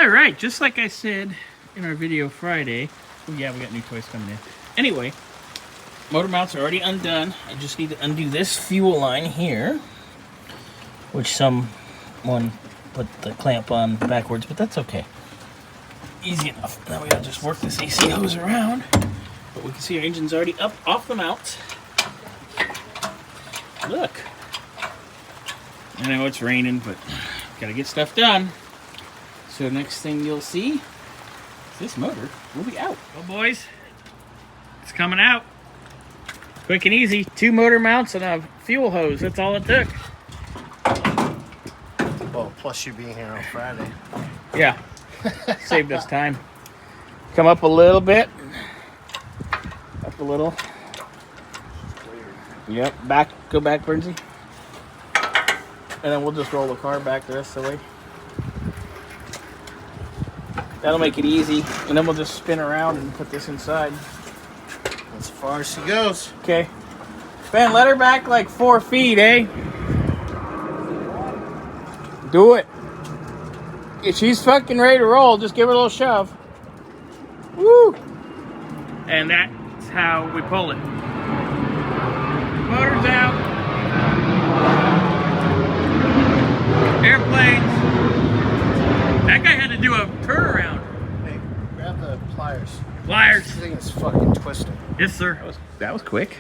All right, just like I said in our video Friday. Oh yeah, we got new toys coming in. Anyway, motor mounts are already undone. I just need to undo this fuel line here, which someone put the clamp on backwards, but that's okay. Easy enough. Now we gotta just work this AC hose around. But we can see our engine's already up off the mount. Look. I know it's raining, but gotta get stuff done. So next thing you'll see is this motor will be out. Well, boys, it's coming out. Quick and easy. 2 motor mounts and a fuel hose. That's all it took. Well, plus you being here on Friday. Yeah. Saved us time. Come up a little bit. Up a little. Yep. Back. Go back, Bernsey. And then we'll just roll the car back the rest of the way. That'll make it easy. And then we'll just spin around and put this inside. As far as she goes. Okay. Ben, let her back like 4 feet, eh? Do it. If she's fucking ready to roll, just give her a little shove. Woo! And that's how we pull it. Motor's out. Airplanes. That guy had to do a turnaround. Hey, grab the pliers. Pliers. This thing is fucking twisting. Yes, sir. That was quick.